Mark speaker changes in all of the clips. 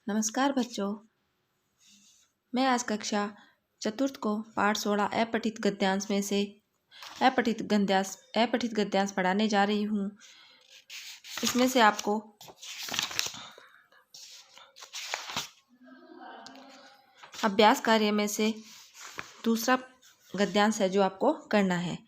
Speaker 1: नमस्कार बच्चों, मैं आज कक्षा चतुर्थ को पाठ 16 अपठित गद्यांश में से अपठित गद्यांश पढ़ाने जा रही हूँ। इसमें से आपको अभ्यास कार्य में से दूसरा गद्यांश है जो आपको करना है।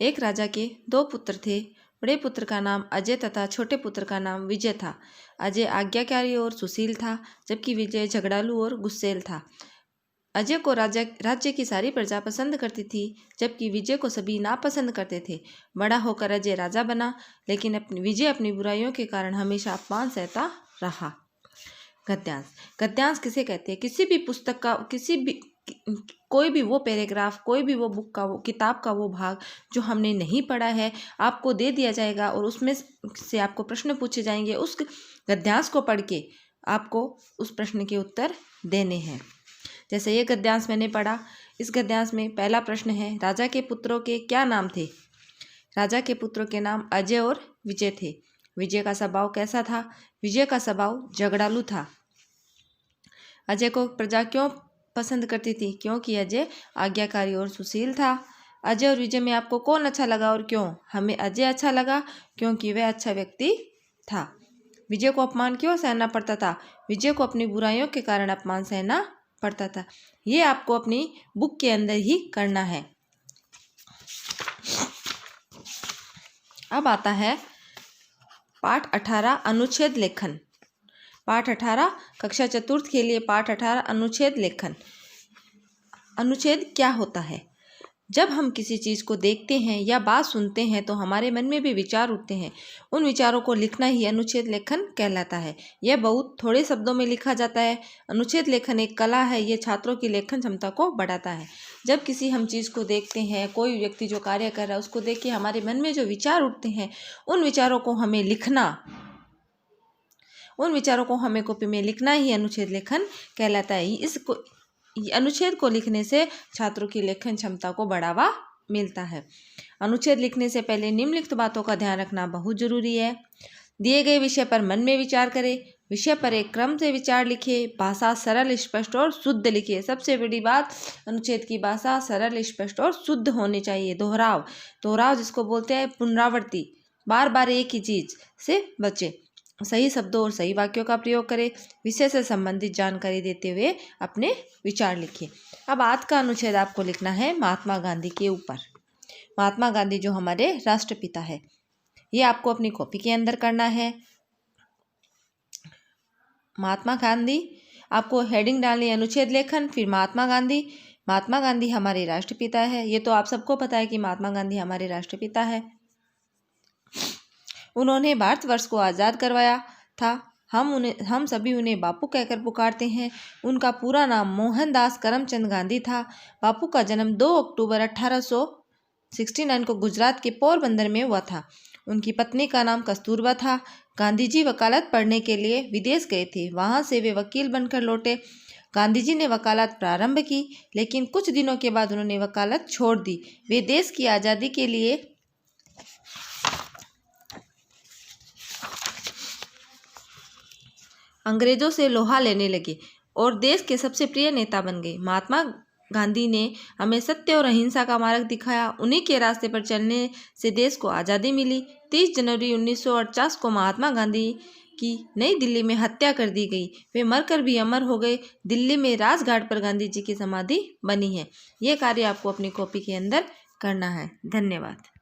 Speaker 1: एक राजा के 2 पुत्र थे। बड़े पुत्र का नाम अजय तथा छोटे पुत्र का नाम विजय था। अजय आज्ञाकारी और सुशील था, जबकि विजय झगड़ालू और गुस्सैल था। अजय को राज्य की सारी प्रजा पसंद करती थी, जबकि विजय को सभी नापसंद करते थे। बड़ा होकर अजय राजा बना, लेकिन विजय अपनी बुराइयों के कारण हमेशा अपमान सहता रहा। गद्यांश किसे कहते हैं? किसी भी पुस्तक का कोई भी वो पैराग्राफ, कोई भी वो बुक का, वो किताब का वो भाग जो हमने नहीं पढ़ा है, आपको दे दिया जाएगा और उसमें से आपको प्रश्न पूछे जाएंगे। उस गद्यांश को पढ़ के आपको उस प्रश्न के उत्तर देने हैं। जैसे ये गद्यांश मैंने पढ़ा, इस गद्यांश में पहला प्रश्न है, राजा के पुत्रों के क्या नाम थे? राजा के पुत्रों के नाम अजय और विजय थे। विजय का स्वभाव कैसा था? विजय का स्वभाव झगड़ालू था। अजय को प्रजा क्यों पसंद करती थी? क्योंकि अजय आज्ञाकारी और सुशील था। अजय और विजय में आपको कौन अच्छा लगा और क्यों? हमें अजय अच्छा लगा क्योंकि वह अच्छा व्यक्ति था। विजय को अपमान क्यों सहना पड़ता था? विजय को अपनी बुराइयों के कारण अपमान सहना पड़ता था। ये आपको अपनी बुक के अंदर ही करना है। अब आता है पाठ 18 अनुच्छेद लेखन। पाठ 18 कक्षा चतुर्थ के लिए पाठ 18 अनुच्छेद लेखन। अनुच्छेद क्या होता है? जब हम किसी चीज़ को देखते हैं या बात सुनते हैं तो हमारे मन में भी विचार उठते हैं। उन विचारों को लिखना ही अनुच्छेद लेखन कहलाता है। यह बहुत थोड़े शब्दों में लिखा जाता है। अनुच्छेद लेखन एक कला है। यह छात्रों की लेखन क्षमता को बढ़ाता है। जब किसी हम चीज़ को देखते हैं, कोई व्यक्ति जो कार्य कर रहा है उसको देख के हमारे मन में जो विचार उठते हैं, उन विचारों को हमें लिखना, उन विचारों को हमें कॉपी में लिखना ही अनुच्छेद लेखन कहलाता है। अनुच्छेद को लिखने से छात्रों की लेखन क्षमता को बढ़ावा मिलता है। अनुच्छेद लिखने से पहले निम्नलिखित बातों का ध्यान रखना बहुत जरूरी है। दिए गए विषय पर मन में विचार करें। विषय पर एक क्रम से विचार लिखिए। भाषा सरल, स्पष्ट और शुद्ध लिखिए। सबसे बड़ी बात, अनुच्छेद की भाषा सरल, स्पष्ट और शुद्ध होनी चाहिए। दोहराव जिसको बोलते हैं पुनरावृत्ति, बार बार एक ही चीज से बचे। सही शब्दों और सही वाक्यों का प्रयोग करें। विषय से संबंधित जानकारी देते हुए अपने विचार लिखिए। अब आज का अनुच्छेद आपको लिखना है महात्मा गांधी के ऊपर। महात्मा गांधी जो हमारे राष्ट्रपिता है, ये आपको अपनी कॉपी के अंदर करना है। महात्मा गांधी, आपको हेडिंग डालनी है अनुच्छेद लेखन, फिर महात्मा गांधी। महात्मा गांधी हमारे राष्ट्रपिता है। ये तो आप सबको पता है कि महात्मा गांधी हमारे राष्ट्रपिता है। उन्होंने भारतवर्ष को आज़ाद करवाया था। हम सभी उन्हें बापू कहकर पुकारते हैं। उनका पूरा नाम मोहनदास करमचंद गांधी था। बापू का जन्म 2 अक्टूबर 1869 को गुजरात के पोरबंदर में हुआ था। उनकी पत्नी का नाम कस्तूरबा था। गांधी जी वकालत पढ़ने के लिए विदेश गए थे। वहां से वे वकील बनकर लौटे। गांधी जी ने वकालत प्रारंभ की, लेकिन कुछ दिनों के बाद उन्होंने वकालत छोड़ दी। वे देश की आज़ादी के लिए अंग्रेजों से लोहा लेने लगे और देश के सबसे प्रिय नेता बन गए। महात्मा गांधी ने हमें सत्य और अहिंसा का मार्ग दिखाया। उन्हीं के रास्ते पर चलने से देश को आज़ादी मिली। 30 जनवरी 1949 को महात्मा गांधी की नई दिल्ली में हत्या कर दी गई। वे मरकर भी अमर हो गए। दिल्ली में राजघाट पर गांधी जी की समाधि बनी है। ये कार्य आपको अपनी कॉपी के अंदर करना है। धन्यवाद।